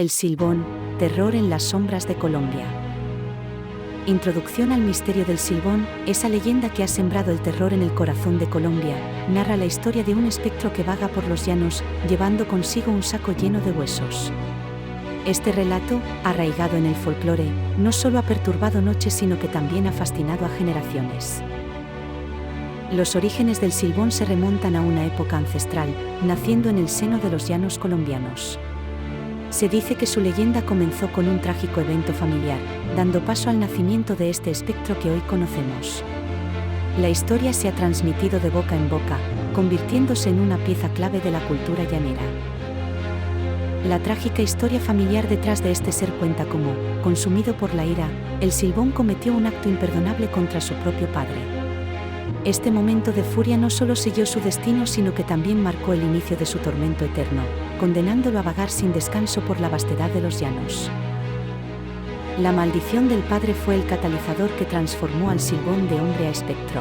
El Silbón, terror en las sombras de Colombia. Introducción al misterio del Silbón, esa leyenda que ha sembrado el terror en el corazón de Colombia, narra la historia de un espectro que vaga por los llanos, llevando consigo un saco lleno de huesos. Este relato, arraigado en el folclore, no solo ha perturbado noches sino que también ha fascinado a generaciones. Los orígenes del Silbón se remontan a una época ancestral, naciendo en el seno de los llanos colombianos. Se dice que su leyenda comenzó con un trágico evento familiar, dando paso al nacimiento de este espectro que hoy conocemos. La historia se ha transmitido de boca en boca, convirtiéndose en una pieza clave de la cultura llanera. La trágica historia familiar detrás de este ser cuenta cómo, consumido por la ira, el Silbón cometió un acto imperdonable contra su propio padre. Este momento de furia no solo selló su destino sino que también marcó el inicio de su tormento eterno, condenándolo a vagar sin descanso por la vastedad de los llanos. La maldición del padre fue el catalizador que transformó al Silbón de hombre a espectro.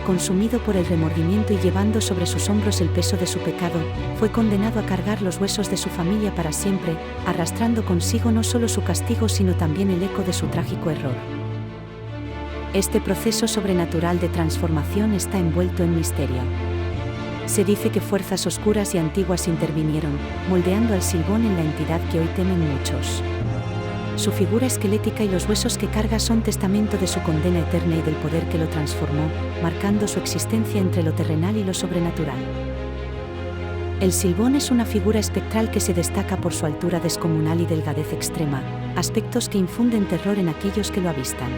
Consumido por el remordimiento y llevando sobre sus hombros el peso de su pecado, fue condenado a cargar los huesos de su familia para siempre, arrastrando consigo no solo su castigo sino también el eco de su trágico error. Este proceso sobrenatural de transformación está envuelto en misterio. Se dice que fuerzas oscuras y antiguas intervinieron, moldeando al Silbón en la entidad que hoy temen muchos. Su figura esquelética y los huesos que carga son testamento de su condena eterna y del poder que lo transformó, marcando su existencia entre lo terrenal y lo sobrenatural. El Silbón es una figura espectral que se destaca por su altura descomunal y delgadez extrema, aspectos que infunden terror en aquellos que lo avistan.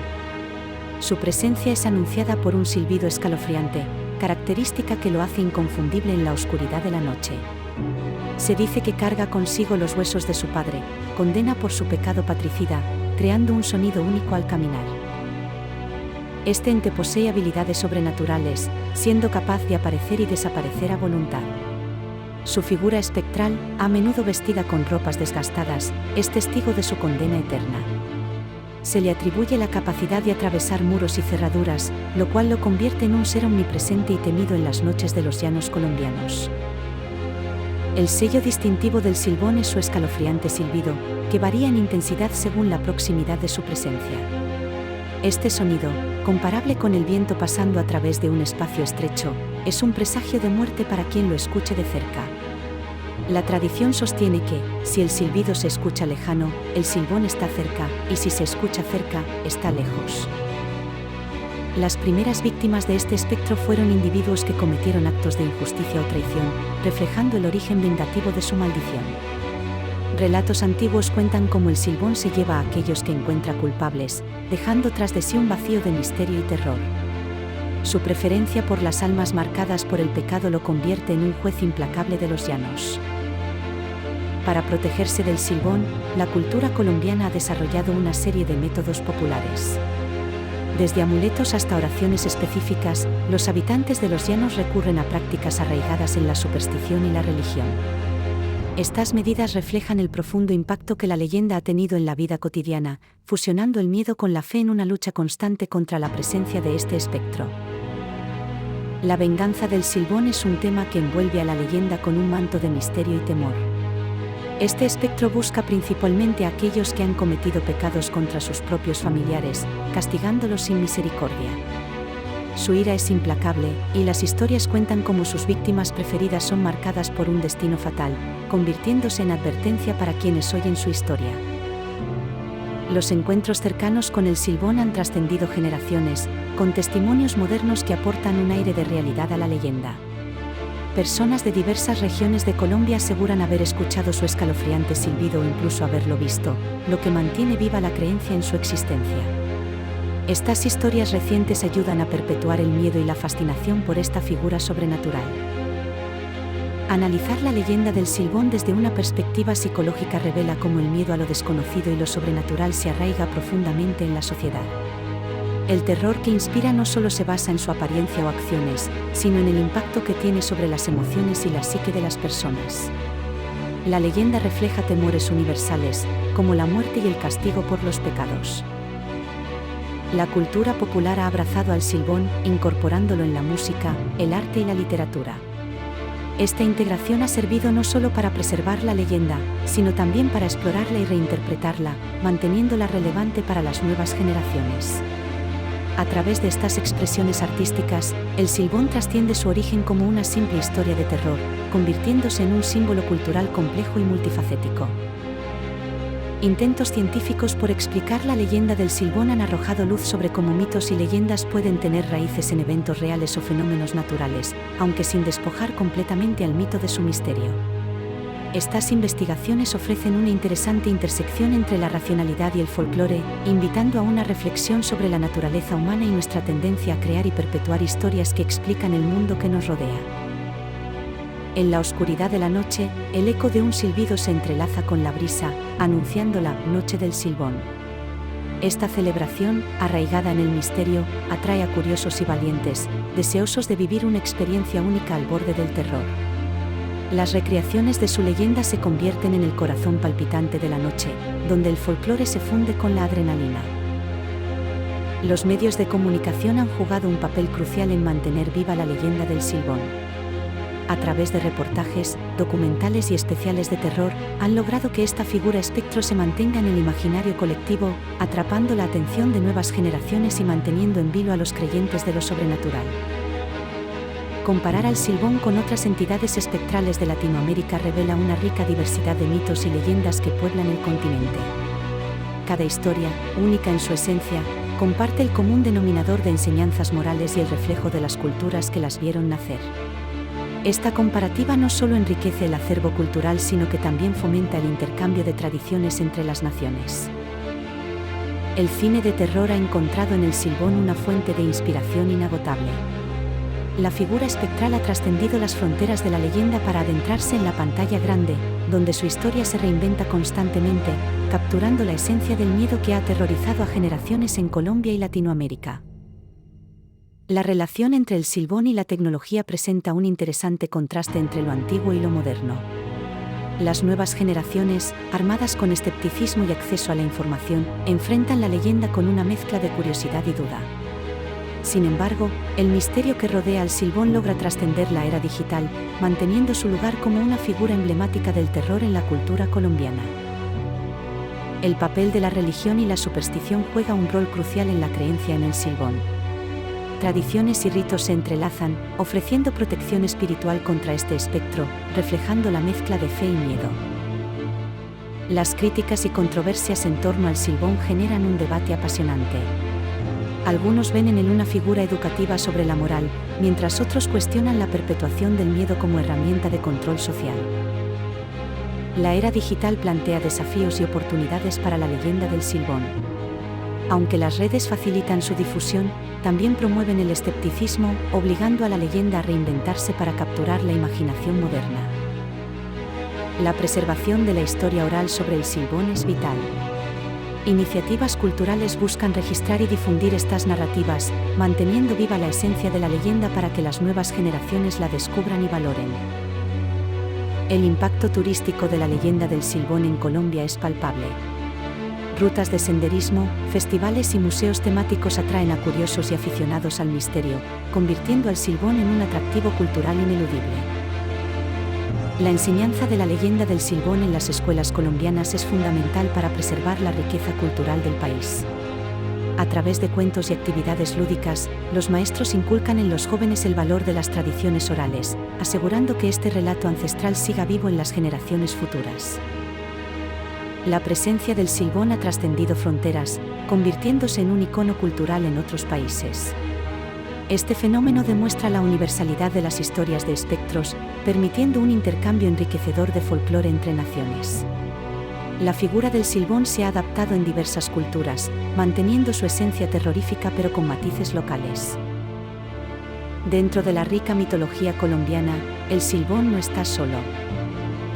Su presencia es anunciada por un silbido escalofriante, característica que lo hace inconfundible en la oscuridad de la noche. Se dice que carga consigo los huesos de su padre, condena por su pecado patricida, creando un sonido único al caminar. Este ente posee habilidades sobrenaturales, siendo capaz de aparecer y desaparecer a voluntad. Su figura espectral, a menudo vestida con ropas desgastadas, es testigo de su condena eterna. Se le atribuye la capacidad de atravesar muros y cerraduras, lo cual lo convierte en un ser omnipresente y temido en las noches de los llanos colombianos. El sello distintivo del Silbón es su escalofriante silbido, que varía en intensidad según la proximidad de su presencia. Este sonido, comparable con el viento pasando a través de un espacio estrecho, es un presagio de muerte para quien lo escuche de cerca. La tradición sostiene que, si el silbido se escucha lejano, el Silbón está cerca, y si se escucha cerca, está lejos. Las primeras víctimas de este espectro fueron individuos que cometieron actos de injusticia o traición, reflejando el origen vengativo de su maldición. Relatos antiguos cuentan cómo el Silbón se lleva a aquellos que encuentra culpables, dejando tras de sí un vacío de misterio y terror. Su preferencia por las almas marcadas por el pecado lo convierte en un juez implacable de los llanos. Para protegerse del Silbón, la cultura colombiana ha desarrollado una serie de métodos populares. Desde amuletos hasta oraciones específicas, los habitantes de los llanos recurren a prácticas arraigadas en la superstición y la religión. Estas medidas reflejan el profundo impacto que la leyenda ha tenido en la vida cotidiana, fusionando el miedo con la fe en una lucha constante contra la presencia de este espectro. La venganza del Silbón es un tema que envuelve a la leyenda con un manto de misterio y temor. Este espectro busca principalmente a aquellos que han cometido pecados contra sus propios familiares, castigándolos sin misericordia. Su ira es implacable, y las historias cuentan cómo sus víctimas preferidas son marcadas por un destino fatal, convirtiéndose en advertencia para quienes oyen su historia. Los encuentros cercanos con el Silbón han trascendido generaciones, con testimonios modernos que aportan un aire de realidad a la leyenda. Personas de diversas regiones de Colombia aseguran haber escuchado su escalofriante silbido o incluso haberlo visto, lo que mantiene viva la creencia en su existencia. Estas historias recientes ayudan a perpetuar el miedo y la fascinación por esta figura sobrenatural. Analizar la leyenda del Silbón desde una perspectiva psicológica revela cómo el miedo a lo desconocido y lo sobrenatural se arraiga profundamente en la sociedad. El terror que inspira no solo se basa en su apariencia o acciones, sino en el impacto que tiene sobre las emociones y la psique de las personas. La leyenda refleja temores universales, como la muerte y el castigo por los pecados. La cultura popular ha abrazado al Silbón, incorporándolo en la música, el arte y la literatura. Esta integración ha servido no solo para preservar la leyenda, sino también para explorarla y reinterpretarla, manteniéndola relevante para las nuevas generaciones. A través de estas expresiones artísticas, el Silbón trasciende su origen como una simple historia de terror, convirtiéndose en un símbolo cultural complejo y multifacético. Intentos científicos por explicar la leyenda del Silbón han arrojado luz sobre cómo mitos y leyendas pueden tener raíces en eventos reales o fenómenos naturales, aunque sin despojar completamente al mito de su misterio. Estas investigaciones ofrecen una interesante intersección entre la racionalidad y el folclore, invitando a una reflexión sobre la naturaleza humana y nuestra tendencia a crear y perpetuar historias que explican el mundo que nos rodea. En la oscuridad de la noche, el eco de un silbido se entrelaza con la brisa, anunciando la Noche del Silbón. Esta celebración, arraigada en el misterio, atrae a curiosos y valientes, deseosos de vivir una experiencia única al borde del terror. Las recreaciones de su leyenda se convierten en el corazón palpitante de la noche, donde el folclore se funde con la adrenalina. Los medios de comunicación han jugado un papel crucial en mantener viva la leyenda del Silbón. A través de reportajes, documentales y especiales de terror, han logrado que esta figura espectro se mantenga en el imaginario colectivo, atrapando la atención de nuevas generaciones y manteniendo en vilo a los creyentes de lo sobrenatural. Comparar al Silbón con otras entidades espectrales de Latinoamérica revela una rica diversidad de mitos y leyendas que pueblan el continente. Cada historia, única en su esencia, comparte el común denominador de enseñanzas morales y el reflejo de las culturas que las vieron nacer. Esta comparativa no solo enriquece el acervo cultural, sino que también fomenta el intercambio de tradiciones entre las naciones. El cine de terror ha encontrado en el Silbón una fuente de inspiración inagotable. La figura espectral ha trascendido las fronteras de la leyenda para adentrarse en la pantalla grande, donde su historia se reinventa constantemente, capturando la esencia del miedo que ha aterrorizado a generaciones en Colombia y Latinoamérica. La relación entre el Silbón y la tecnología presenta un interesante contraste entre lo antiguo y lo moderno. Las nuevas generaciones, armadas con escepticismo y acceso a la información, enfrentan la leyenda con una mezcla de curiosidad y duda. Sin embargo, el misterio que rodea al Silbón logra trascender la era digital, manteniendo su lugar como una figura emblemática del terror en la cultura colombiana. El papel de la religión y la superstición juega un rol crucial en la creencia en el Silbón. Tradiciones y ritos se entrelazan, ofreciendo protección espiritual contra este espectro, reflejando la mezcla de fe y miedo. Las críticas y controversias en torno al Silbón generan un debate apasionante. Algunos ven en él una figura educativa sobre la moral, mientras otros cuestionan la perpetuación del miedo como herramienta de control social. La era digital plantea desafíos y oportunidades para la leyenda del Silbón. Aunque las redes facilitan su difusión, también promueven el escepticismo, obligando a la leyenda a reinventarse para capturar la imaginación moderna. La preservación de la historia oral sobre el Silbón es vital. Iniciativas culturales buscan registrar y difundir estas narrativas, manteniendo viva la esencia de la leyenda para que las nuevas generaciones la descubran y valoren. El impacto turístico de la leyenda del Silbón en Colombia es palpable. Rutas de senderismo, festivales y museos temáticos atraen a curiosos y aficionados al misterio, convirtiendo al Silbón en un atractivo cultural ineludible. La enseñanza de la leyenda del Silbón en las escuelas colombianas es fundamental para preservar la riqueza cultural del país. A través de cuentos y actividades lúdicas, los maestros inculcan en los jóvenes el valor de las tradiciones orales, asegurando que este relato ancestral siga vivo en las generaciones futuras. La presencia del Silbón ha trascendido fronteras, convirtiéndose en un icono cultural en otros países. Este fenómeno demuestra la universalidad de las historias de espectros, permitiendo un intercambio enriquecedor de folclore entre naciones. La figura del Silbón se ha adaptado en diversas culturas, manteniendo su esencia terrorífica pero con matices locales. Dentro de la rica mitología colombiana, el Silbón no está solo.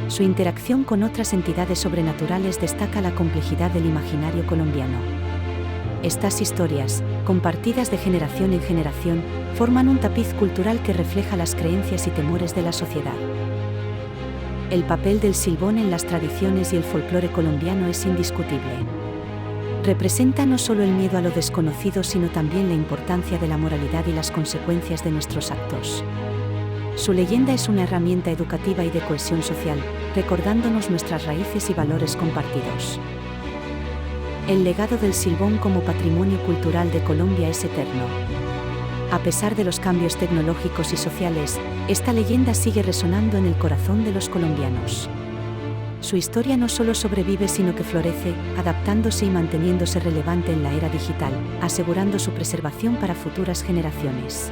Su interacción con otras entidades sobrenaturales destaca la complejidad del imaginario colombiano. Estas historias, compartidas de generación en generación, forman un tapiz cultural que refleja las creencias y temores de la sociedad. El papel del Silbón en las tradiciones y el folclore colombiano es indiscutible. Representa no solo el miedo a lo desconocido, sino también la importancia de la moralidad y las consecuencias de nuestros actos. Su leyenda es una herramienta educativa y de cohesión social, recordándonos nuestras raíces y valores compartidos. El legado del Silbón como patrimonio cultural de Colombia es eterno. A pesar de los cambios tecnológicos y sociales, esta leyenda sigue resonando en el corazón de los colombianos. Su historia no solo sobrevive sino que florece, adaptándose y manteniéndose relevante en la era digital, asegurando su preservación para futuras generaciones.